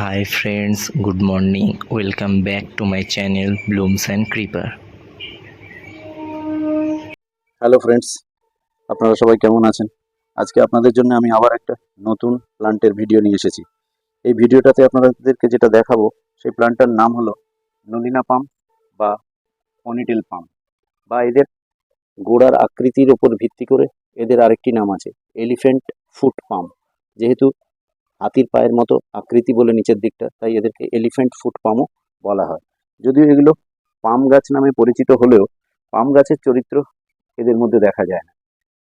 Hi friends, good morning. Welcome back to my channel Blooms and Creeper. Hello friends, আপনারা সবাই কেমন আছেন? আজকে আপনাদের জন্য আমি আবার একটা নতুন প্লান্টের ভিডিও নিয়ে এসেছি। এই ভিডিওটাতে আপনাদেরকে যেটা দেখাবো সেই প্লান্টটার নাম হলো নলিনা পাম বা পনিটেল পাম, বা এদের গোড়ার আকৃতির ওপর ভিত্তি করে এদের আরেকটি নাম আছে এলিফ্যান্ট ফুট পাম। যেহেতু হাতির পায়ের মতো আকৃতি বলে নিচের দিকটা, তাই এদেরকে এলিফ্যান্ট ফুট পামও বলা হয়। যদিও এগুলো পাম গাছ নামে পরিচিত হলেও পাম গাছের চরিত্র এদের মধ্যে দেখা যায় না।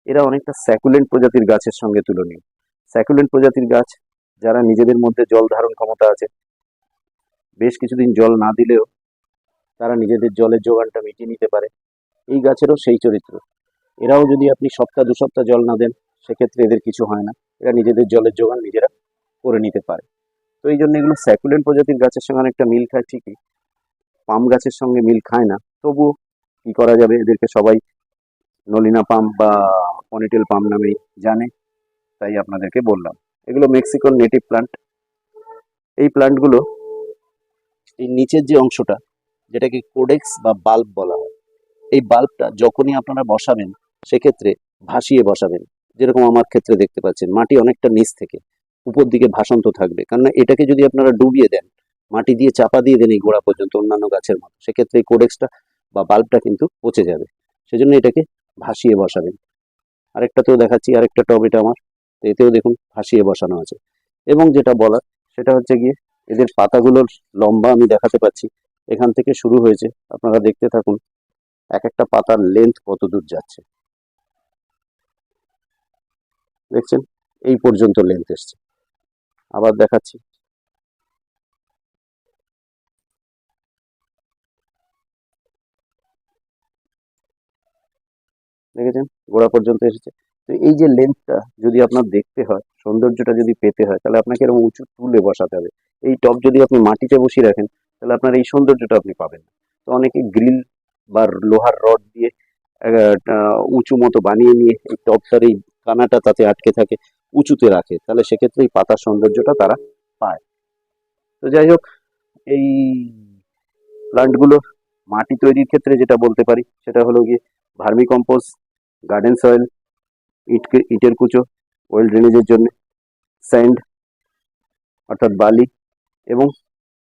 এরা অনেকটা স্যাকুলেন্ট প্রজাতির গাছের সঙ্গে তুলনীয়। স্যাকুলেন্ট প্রজাতির গাছ যারা নিজেদের মধ্যে জল ধারণ ক্ষমতা আছে, বেশ কিছুদিন জল না দিলেও তারা নিজেদের জলের যোগানটা মিটিয়ে নিতে পারে, এই গাছেরও সেই চরিত্র। এরাও যদি আপনি সপ্তাহ দু সপ্তাহ জল না দেন, সেক্ষেত্রে এদের কিছু হয় না, এরা নিজেদের জলের যোগান নিজেরা করে নিতে পারে। তো এই জন্য এগুলো স্যাকুলেন্ট প্রজাতির গাছের সঙ্গে অনেকটা মিল খায় ঠিকই, পাম গাছের সঙ্গে মিল খায় না। তবুও কি করা যাবে, এদেরকে সবাই নলিনা পাম বা পনিটেল পাম নামেই জানে, তাই আপনাদেরকে বললাম। এগুলো মেক্সিকোর নেটিভ প্লান্ট। এই প্লান্টগুলো এই নিচের যে অংশটা, যেটাকে কোডেক্স বা বাল্ব বলা হয়, এই বাল্বটা যখনই আপনারা বসাবেন সেক্ষেত্রে ভাসিয়ে বসাবেন। যেরকম আমার ক্ষেত্রে দেখতে পাচ্ছেন, মাটি অনেকটা নিচ থেকে উপর দিকে ভাসন্ত থাকবে, কারণ এটাকে যদি আপনারা ডুবিয়ে দেন, মাটি দিয়ে চাপা দিয়ে দেন এই গোড়া পর্যন্ত অন্যান্য গাছের মতো, সেক্ষেত্রে এই কোডেক্সটা বা বাল্বটা কিন্তু পচে যাবে। সেজন্য এটাকে ভাসিয়ে বসাবেন। আরেকটাতেও দেখাচ্ছি, আরেকটা টব এটা আমার, এতেও দেখুন ভাসিয়ে বসানো আছে। এবং যেটা বলার সেটা হচ্ছে গিয়ে এদের পাতাগুলোর লম্বা আমি দেখাতে পাচ্ছি, এখান থেকে শুরু হয়েছে, আপনারা দেখতে থাকুন এক একটা পাতার লেন্থ কত দূর যাচ্ছে। দেখছেন, এই পর্যন্ত লেন্থ এসছে। আবার দেখাচ্ছি, দেখেছেন গোড়া পর্যন্ত এসেছে। তো এই যে লেন্থটা যদি আপনার দেখতে হয়, সৌন্দর্যটা যদি পেতে হয়, তাহলে আপনাকে এরকম উঁচু তুলে বসাতে হবে। এই টব যদি আপনি মাটিতে বসিয়ে রাখেন, তাহলে আপনার এই সৌন্দর্যটা আপনি পাবেন না। তো অনেকে গ্রিল বা লোহার রড দিয়ে উঁচু মতো বানিয়ে নিয়ে এই টবটার এই কানাটা তাতে আটকে থাকে, উঁচুতে রাখে, তাহলে সেক্ষেত্রে এই পাতার সৌন্দর্যটা তারা পায়। তো যাই হোক, এই প্লান্টগুলো মাটি তৈরির ক্ষেত্রে যেটা বলতে পারি সেটা হলো গিয়ে ভার্মি কম্পোস্ট, গার্ডেন সয়েল, ইটের কুচো ওয়েল ড্রেনেজের জন্য, স্যান্ড অর্থাৎ বালি, এবং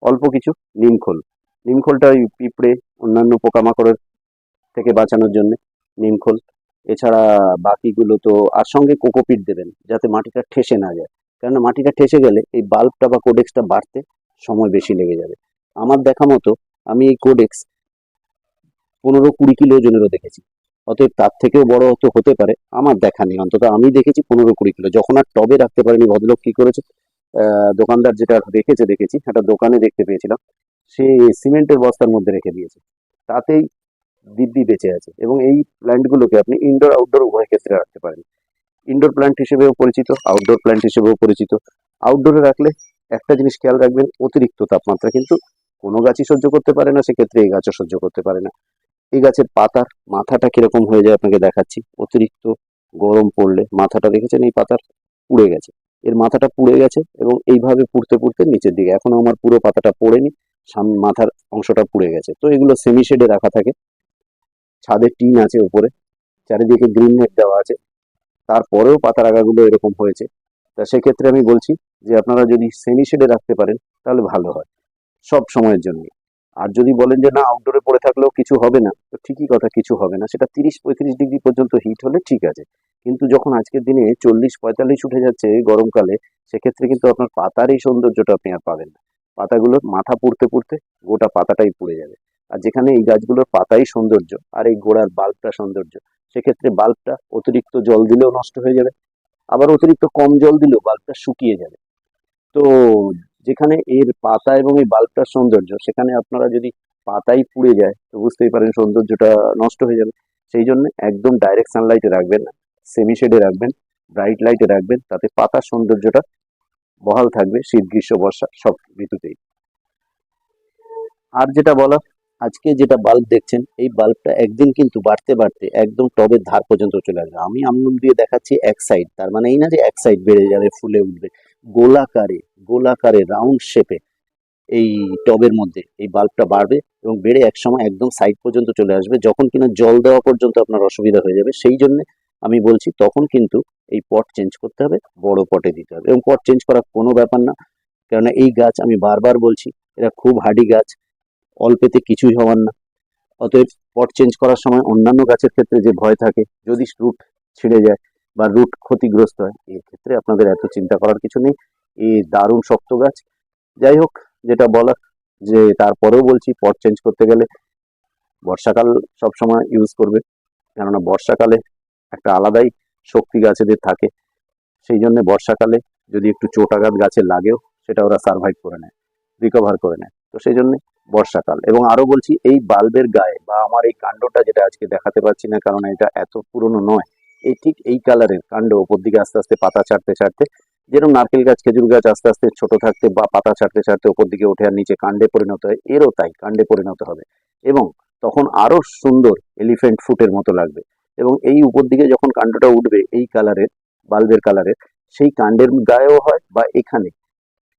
অল্প কিছু নিমখোল। নিমখোলটা ওই পিঁপড়ে অন্যান্য পোকামাকড়ের থেকে বাঁচানোর জন্য নিমখোল। এছাড়া বাকিগুলো তো, আর সঙ্গে কোকোপিট দেবেন যাতে মাটিটা ঠেসে না যায়, কেননা মাটিটা ঠেসে গেলে এই বাল্বটা বা কোডেক্সটা বাড়তে সময় বেশি লেগে যাবে। আমার দেখা মতো আমি এই কোডেক্স 15-20 কিলো ওজনেরও দেখেছি। অতএব তার থেকেও বড় হতে পারে, আমার দেখা নেই, অন্তত আমি দেখেছি 15-20 কিলো। যখন আর টবে রাখতে পারেনি, ভদ্রলোক কি করেছে, দোকানদার যেটা দেখেছি একটা দোকানে দেখতে পেয়েছিলাম, সে সিমেন্টের বস্তার মধ্যে রেখে দিয়েছে, তাতেই দিব্যি বেঁচে আছে। এবং এই প্ল্যান্টগুলোকে আপনি ইনডোর আউটডোর উভয় ক্ষেত্রে রাখতে পারেন। ইনডোর প্ল্যান্ট হিসেবেও পরিচিত, আউটডোর প্ল্যান্ট হিসেবেও পরিচিত। আউটডোরে রাখলে একটা জিনিস খেয়াল রাখবেন, অতিরিক্ত তাপমাত্রা কিন্তু কোনো গাছই সহ্য করতে পারে না, সেক্ষেত্রে এই গাছও সহ্য করতে পারে না। এই গাছের পাতার মাথাটা কিরকম হয়ে যায় আপনাকে দেখাচ্ছি। অতিরিক্ত গরম পড়লে মাথাটা, দেখেছেন এই পাতার পুড়ে গেছে, এর মাথাটা পুড়ে গেছে, এবং এইভাবে পুড়তে পুড়তে নিচের দিকে, এখনো আমার পুরো পাতাটা পড়েনি, সামনে মাথার অংশটা পুড়ে গেছে। তো এগুলো সেমি শেডে রাখা থাকে, ছাদের টিন আছে উপরে, চারিদিকে গ্রিন নেট দেওয়া আছে, তারপরেও পাতার আগাগুলো এরকম হয়েছে। তা সেক্ষেত্রে আমি বলছি যে আপনারা যদি সেমি শেডে রাখতে পারেন তাহলে ভালো হয় সব সময়ের জন্য। আর যদি বলেন যে না আউটডোরে পড়ে থাকলেও কিছু হবে না, তো ঠিকই কথা, কিছু হবে না, সেটা 30-35 ডিগ্রি পর্যন্ত হিট হলে ঠিক আছে। কিন্তু যখন আজকের দিনে 40-45 উঠে যাচ্ছে গরমকালে, সেক্ষেত্রে কিন্তু আপনার পাতার এই সৌন্দর্যটা আপনি আর পাবেন না। পাতাগুলোর মাথা পুড়তে পুড়তে গোটা পাতাটাই পুড়ে যাবে। আর যেখানে এই গাছগুলোর পাতাই সৌন্দর্য আর এই গোড়ার বাল্বটা সৌন্দর্য, সেক্ষেত্রে বাল্বটা অতিরিক্ত জল দিলেও নষ্ট হয়ে যাবে, আবার অতিরিক্ত কম জল দিলেও বাল্বটা শুকিয়ে যাবে। তো যেখানে এর পাতা এবং এই বাল্বটার সৌন্দর্য, সেখানে আপনারা যদি পাতাই পুড়ে যায়, তো বুঝতেই পারেন সৌন্দর্যটা নষ্ট হয়ে যাবে। সেই জন্য একদম ডাইরেক্ট সানলাইটে রাখবেন না, সেমি শেডে রাখবেন, ব্রাইট লাইটে রাখবেন, তাতে পাতার সৌন্দর্যটা বহাল থাকবে শীত গ্রীষ্ম বর্ষা সব ঋতুতেই। আর যেটা বলা, আজকে যেটা বাল্ব দেখছেন, এই বাল্বটা একদিন কিন্তু বাড়তে বাড়তে একদম টবের ধার পর্যন্ত চলে আসবে। আমি আঙ্গুল দিয়ে দেখাচ্ছি এক সাইড, তার মানে এই না যে এক সাইড বেড়ে যাবে, ফুলে উঠবে। গোলাকারে গোলাকারে রাউন্ড শেপে এই টবের মধ্যে এই বাল্বটা বাড়বে এবং বেড়ে একসময় একদম সাইড পর্যন্ত চলে আসবে, যখন কিনা জল দেওয়া পর্যন্ত আপনার অসুবিধা হয়ে যাবে। সেই জন্য আমি বলছি তখন কিন্তু এই পট চেঞ্জ করতে হবে, বড় পটে দিতে হবে। এবং পট চেঞ্জ করা কোনো ব্যাপার না, কেননা এই গাছ আমি বারবার বলছি এরা খুব হার্ডি গাছ, অল্পেতে কিছুই হওয়ার না। অতএব পট চেঞ্জ করার সময় অন্যান্য গাছের ক্ষেত্রে যে ভয় থাকে যদি রুট ছিঁড়ে যায় বা রুট ক্ষতিগ্রস্ত হয়, এর ক্ষেত্রে আপনাদের এত চিন্তা করার কিছু নেই। এই দারুণ শক্ত গাছ। যাই হোক, যেটা বলার যে তারপরেও বলছি পট চেঞ্জ করতে গেলে বর্ষাকাল সবসময় ইউজ করবে, কেননা বর্ষাকালে একটা আলাদাই শক্তি গাছেদের থাকে। সেই জন্য বর্ষাকালে যদি একটু চোটাঘাত গাছে লাগেও সেটা ওরা সার্ভাইভ করে নেয়, রিকভার করে নেয়। তো সেই জন্য বর্ষাকাল। এবং আরো বলছি, এই বাল্বের গায়ে বা আমার এই কাণ্ডটা যেটা আজকে দেখাতে পারছি না কারণ এটা এত পুরনো নয়, এই ঠিক এই কালারের কাণ্ড ওপর দিকে আস্তে আস্তে পাতা ছাড়তে ছাড়তে, যেরকম নারকেল গাছ খেজুর গাছ আস্তে আস্তে ছোট থাকতে বা পাতা ছাড়তে ছাড়তে ওপর দিকে ওঠে আর নিচে কাণ্ডে পরিণত হয়, এরও তাই কাণ্ডে পরিণত হবে। এবং তখন আরো সুন্দর এলিফ্যান্ট ফুটের মতো লাগবে। এবং এই উপর দিকে যখন কাণ্ডটা উঠবে এই কালারের, বাল্বের কালারের, সেই কাণ্ডের গায়েও হয় বা এখানে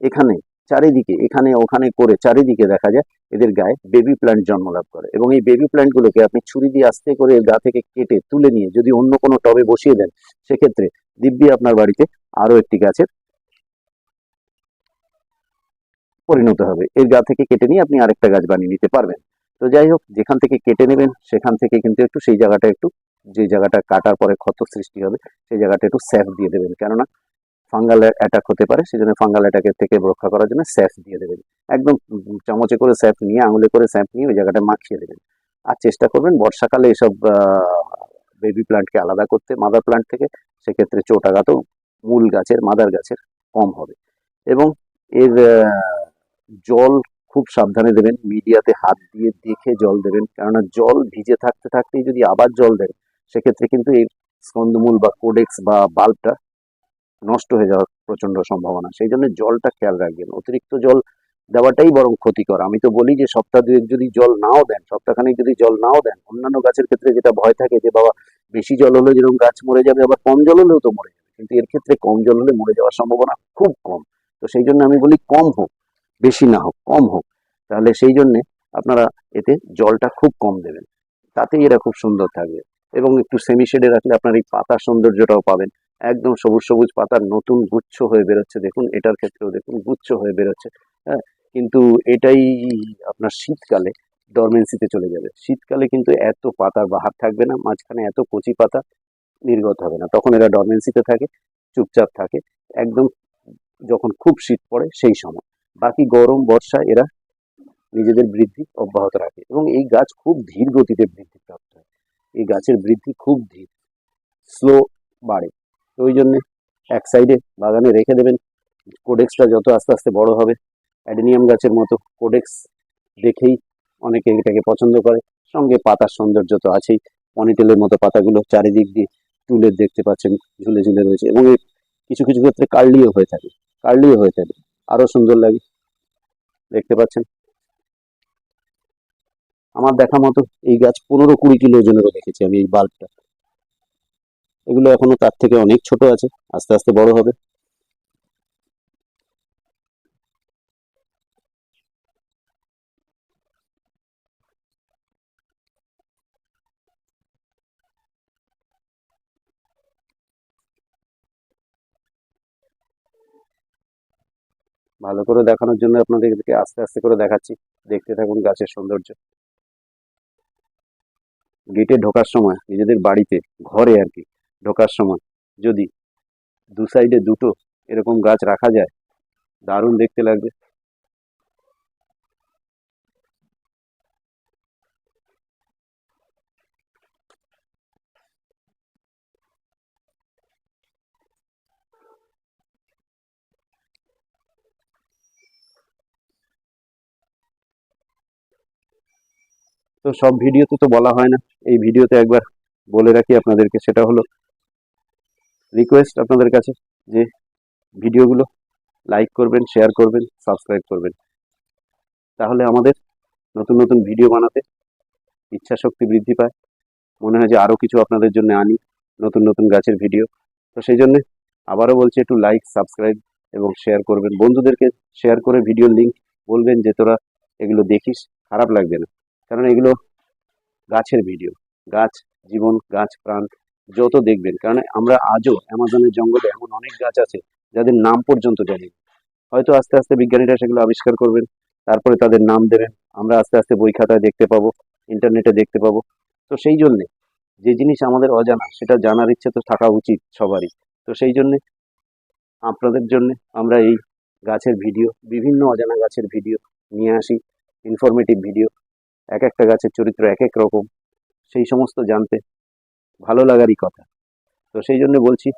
এখানে চারিদিকে এখানে ওখানে করে চারিদিকে দেখা যায় এদের গায়ে বেবি প্ল্যান্ট জন্মলাভ করে। এবং এই বেবি প্ল্যান্ট গুলোকে আপনি ছুরি দিয়ে আস্তে করে এর গা থেকে কেটে তুলে নিয়ে যদি অন্য কোনো টবে বসিয়ে দেন, সেক্ষেত্রে দিব্যি আপনার বাড়িতে আরো একটি গাছের পরিণত হবে। এর গা থেকে কেটে নিয়ে আপনি আরেকটা গাছ বানিয়ে নিতে পারবেন। তো যাই হোক, যেখান থেকে কেটে নেবেন সেখান থেকে কিন্তু একটু সেই জায়গাটা একটু, যে জায়গাটা কাটার পরে ক্ষত সৃষ্টি হবে সেই জায়গাটা একটু স্যাফ দিয়ে দেবেন, কেননা ফাঙ্গাল অ্যাটাক হতে পারে। সেই জন্য ফাঙ্গাল অ্যাটাকের থেকে রক্ষা করার জন্য স্যাফ দিয়ে দেবেন। একদম চামচে করে স্যাফ নিয়ে, আঙুলে করে স্যাফ নিয়ে ওই জায়গাটা মাখিয়ে দেবেন। আর চেষ্টা করবেন বর্ষাকালে এসব বেবি প্লান্টকে আলাদা করতে মাদার প্লান্ট থেকে। সেক্ষেত্রে চোটাঘাতও মূল গাছের মাদার গাছের কম হবে। এবং এর জল খুব সাবধানে দেবেন, মিডিয়াতে হাত দিয়ে দেখে জল দেবেন, কেননা জল ভিজে থাকতে থাকতেই যদি আবার জল দেন সেক্ষেত্রে কিন্তু এই স্কন্দমূল বা কোডেক্স বা বাল্বটা নষ্ট হয়ে যাওয়ার প্রচন্ড সম্ভাবনা। সেই জন্য জলটা খেয়াল রাখবেন, অতিরিক্ত জল দেওয়াটাই বরং ক্ষতিকর। আমি তো বলি যে সপ্তাহ দুয়েক যদি জল নাও দেন, সপ্তাহখানেক যদি জল নাও দেন, অন্যান্য গাছের ক্ষেত্রে যেটা ভয় থাকে যে বাবা বেশি জল হলে যেরকম গাছ মরে যাবে, আবার কম জল হলেও তো মরে যাবে, কিন্তু এর ক্ষেত্রে কম জল হলে মরে যাওয়ার সম্ভাবনা খুব কম। তো সেই জন্য আমি বলি কম হোক, বেশি না হোক, কম হোক। তাহলে সেই জন্যে আপনারা এতে জলটা খুব কম দেবেন, তাতেই এরা খুব সুন্দর থাকবে। এবং একটু সেমি শেডে রাখলে আপনার এই পাতার সৌন্দর্যটাও পাবেন। একদম সবুজ সবুজ পাতার নতুন গুচ্ছ হয়ে বেরোচ্ছে, দেখুন এটার ক্ষেত্রেও দেখুন গুচ্ছ হয়ে বেরোচ্ছে। হ্যাঁ, কিন্তু এটাই আপনার শীতকালে ডরমেন্সিতে চলে যাবে। শীতকালে কিন্তু এত পাতার বাহার থাকবে না, মাঝখানে এত কচি পাতা নির্গত হবে না, তখন এরা ডরমেন্সিতে থাকে, চুপচাপ থাকে একদম, যখন খুব শীত পড়ে সেই সময়। বাকি গরম বর্ষা এরা নিজেদের বৃদ্ধি অব্যাহত রাখে। এবং এই গাছ খুব ধীর গতিতে বৃদ্ধি প্রাপ্ত হয়, এই গাছের বৃদ্ধি খুব ধীর, স্লো বাড়ে। তো ওই জন্যে এক সাইডে বাগানে রেখে দেবেন। কোডেক্সটা যত আস্তে আস্তে বড় হবে, অ্যাডেনিয়াম গাছের মতো কোডেক্স দেখেই অনেকে এটাকে পছন্দ করে। সঙ্গে পাতার সৌন্দর্য তো আছেই, পনিটেলের মতো পাতাগুলো চারিদিক দিয়ে চুলের দেখতে পাচ্ছেন ঝুলে ঝুলে রয়েছে। এবং এর কিছু কিছু ক্ষেত্রে কার্লিও হয়ে থাকে, কার্লিও হয়ে থাকে, আরো সুন্দর লাগে, দেখতে পাচ্ছেন। আমার দেখা মতো এই গাছ 15-20 কিলো ওজনেরও দেখেছি আমি এই বাল্বটা। এগুলো এখনো তার থেকে অনেক ছোট আছে, আস্তে আস্তে বড় হবে। ভালো করে দেখানোর জন্য আপনাদেরকে আস্তে আস্তে করে দেখাচ্ছি, দেখতে থাকুন গাছের সৌন্দর্য। গেটে ঢোকার সময় নিজেদের বাড়িতে, ঘরে আর কি ঢোকার সময় যদি দু সাইডে দুটো এরকম গাছ রাখা যায়, দারুণ দেখতে লাগবে। তো সব ভিডিওতে তো বলা হয় না, এই ভিডিওতে একবার বলে রাখি আপনাদেরকে, সেটা হলো রিকোয়েস্ট আপনাদের কাছে যে ভিডিওগুলো লাইক করবেন, শেয়ার করবেন, সাবস্ক্রাইব করবেন, তাহলে আমাদের নতুন নতুন ভিডিও বানাতে ইচ্ছা শক্তি বৃদ্ধি পায়, মনে হয় যে আরও কিছু আপনাদের জন্য আনি, নতুন নতুন গাছের ভিডিও। তো সেই জন্যে আবারও বলছি, একটু লাইক, সাবস্ক্রাইব এবং শেয়ার করবেন, বন্ধুদেরকে শেয়ার করে ভিডিওর লিঙ্ক বলবেন যে তোরা এগুলো দেখিস, খারাপ লাগবে না। কারণ এগুলো গাছের ভিডিও, গাছ জীবন, গাছ প্রাণ যত দেখবেন। কারণ আমরা আজও অ্যামাজনের জঙ্গলে এমন অনেক গাছ আছে যাদের নাম পর্যন্ত জানি না। হয়তো আস্তে আস্তে বিজ্ঞানীরা সেগুলো আবিষ্কার করবেন, তারপরে তাদের নাম দেবেন, আমরা আস্তে আস্তে বই খাতায় দেখতে পাবো, ইন্টারনেটে দেখতে পাবো। তো সেই জন্যে যে জিনিস আমাদের অজানা সেটা জানার ইচ্ছে তো থাকা উচিত সবারই। তো সেই জন্যে আপনাদের জন্য আমরা এই গাছের ভিডিও, বিভিন্ন অজানা গাছের ভিডিও নিয়ে আসি, ইনফরমেটিভ ভিডিও। এক একটা গাছের চরিত্র এক এক রকম, সেই সমস্ত জানতে ভালো লাগারই কথা। তো সেই জন্য বলছি,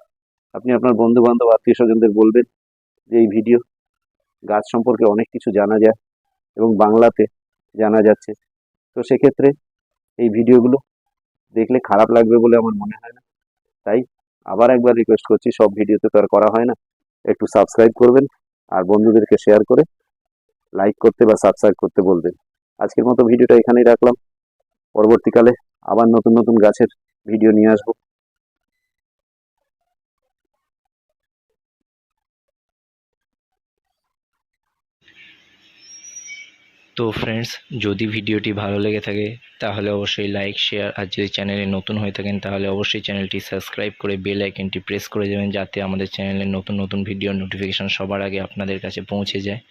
আপনি আপনার বন্ধু বান্ধব, আত্মীয় স্বজনদের বলবেন যে এই ভিডিও, গাছ সম্পর্কে অনেক কিছু জানা যায় এবং বাংলাতে জানা যাচ্ছে। তো সেক্ষেত্রে এই ভিডিওগুলো দেখলে খারাপ লাগবে বলে আমার মনে হয় না। তাই আবার একবার রিকোয়েস্ট করছি, সব ভিডিওতে তো আর করা হয় না, একটু সাবস্ক্রাইব করবেন আর বন্ধুদেরকে শেয়ার করে লাইক করতে বা সাবস্ক্রাইব করতে বলবেন। আজকের মতো ভিডিওটা এখানেই রাখলাম, পরবর্তীকালে আবার নতুন নতুন গাছের ভিডিও নিয়ে আসবো। তো ফ্রেন্ডস, যদি ভিডিওটি ভালো লেগে থাকে তাহলে অবশ্যই লাইক, শেয়ার, আর যদি চ্যানেলে নতুন হয়ে থাকেন তাহলে অবশ্যই চ্যানেলটি সাবস্ক্রাইব করে বেল আইকনটি প্রেস করে দেবেন, যাতে আমাদের চ্যানেলের নতুন নতুন ভিডিওর নোটিফিকেশন সবার আগে আপনাদের কাছে পৌঁছে যায়।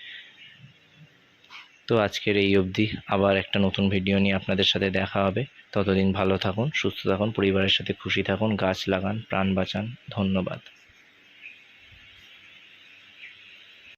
তো আজকের এই অবধি, আবার একটা নতুন ভিডিও নিয়ে আপনাদের সাথে দেখা হবে। ততদিন ভালো থাকুন, সুস্থ থাকুন, পরিবারের সাথে খুশি থাকুন, গাছ লাগান, প্রাণ বাঁচান। ধন্যবাদ।